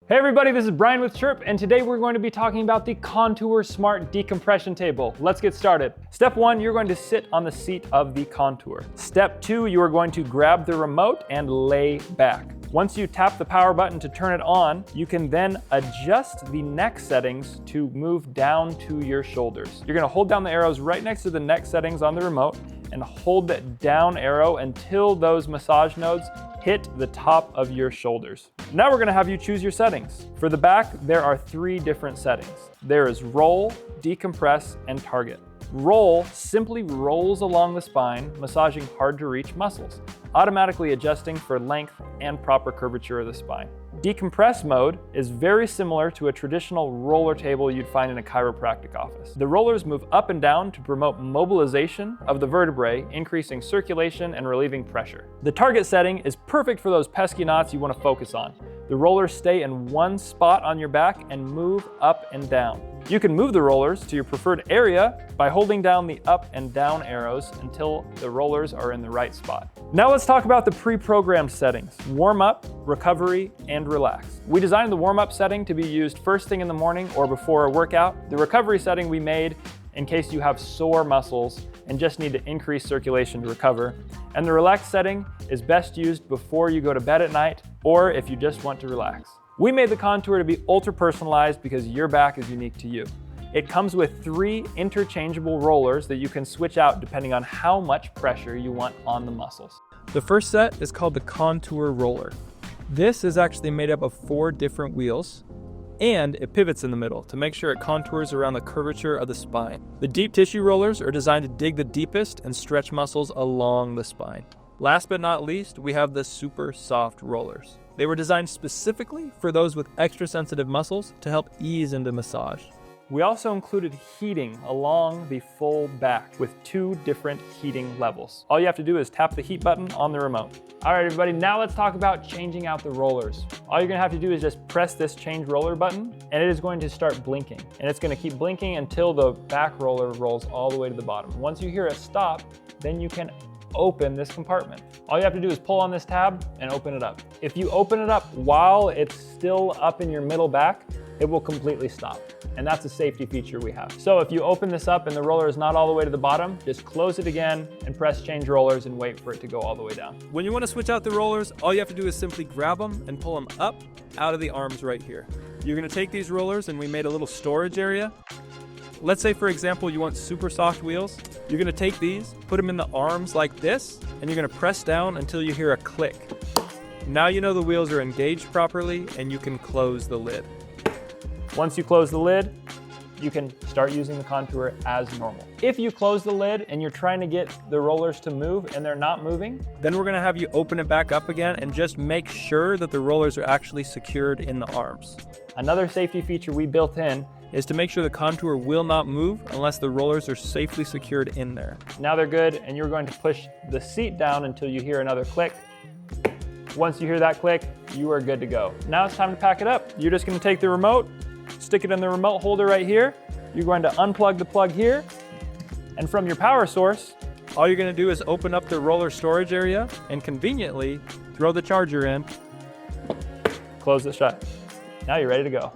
Hey everybody, this is Brian with Chirp, and today we're going to be talking about the Contour Smart Decompression Table. Let's get started. Step 1, you're going to sit on the seat of the Contour. Step 2, you are going to grab the remote and lay back. Once you tap the power button to turn it on, you can then adjust the neck settings to move down to your shoulders. You're going to hold down the arrows right next to the neck settings on the remote and hold that down arrow until those massage nodes hit the top of your shoulders. Now we're going to have you choose your settings. For the back, there are 3 different settings. There is roll, decompress, and target. Roll simply rolls along the spine, massaging hard to reach muscles, automatically adjusting for length and proper curvature of the spine. Decompress mode is very similar to a traditional roller table you'd find in a chiropractic office. The rollers move up and down to promote mobilization of the vertebrae, increasing circulation and relieving pressure. The target setting is perfect for those pesky knots you want to focus on. The rollers stay in one spot on your back and move up and down. You can move the rollers to your preferred area by holding down the up and down arrows until the rollers are in the right spot. Now let's talk about the pre-programmed settings: warm up, recovery, and relax. We designed the warm-up setting to be used first thing in the morning or before a workout. The recovery setting we made in case you have sore muscles and just need to increase circulation to recover. And the relax setting is best used before you go to bed at night or if you just want to relax. We made the Contour to be ultra personalized because your back is unique to you. It comes with 3 interchangeable rollers that you can switch out depending on how much pressure you want on the muscles. The first set is called the Contour Roller. This is actually made up of 4 different wheels, and it pivots in the middle to make sure it contours around the curvature of the spine. The deep tissue rollers are designed to dig the deepest and stretch muscles along the spine. Last but not least, we have the super soft rollers. They were designed specifically for those with extra sensitive muscles to help ease into massage. We also included heating along the full back with 2 different heating levels. All you have to do is tap the heat button on the remote. All right, everybody, now let's talk about changing out the rollers. All you're gonna have to do is just press this change roller button and it is going to start blinking. And it's gonna keep blinking until the back roller rolls all the way to the bottom. Once you hear a stop, then you can open this compartment. All you have to do is pull on this tab and open it up. If you open it up while it's still up in your middle back, it will completely stop. And that's a safety feature we have. So if you open this up and the roller is not all the way to the bottom, just close it again and press change rollers and wait for it to go all the way down. When you want to switch out the rollers, all you have to do is simply grab them and pull them up out of the arms right here. You're going to take these rollers, and we made a little storage area. Let's say, for example, you want super soft wheels. You're going to take these, put them in the arms like this, and you're going to press down until you hear a click. Now you know the wheels are engaged properly and you can close the lid. Once you close the lid, you can start using the Contour as normal. If you close the lid and you're trying to get the rollers to move and they're not moving, then we're gonna have you open it back up again and just make sure that the rollers are actually secured in the arms. Another safety feature we built in is to make sure the Contour will not move unless the rollers are safely secured in there. Now they're good, and you're going to push the seat down until you hear another click. Once you hear that click, you are good to go. Now it's time to pack it up. You're just gonna take the remote, stick it in the remote holder right here. You're going to unplug the plug here. And from your power source, all you're going to do is open up the roller storage area and conveniently throw the charger in. Close it shut. Now you're ready to go.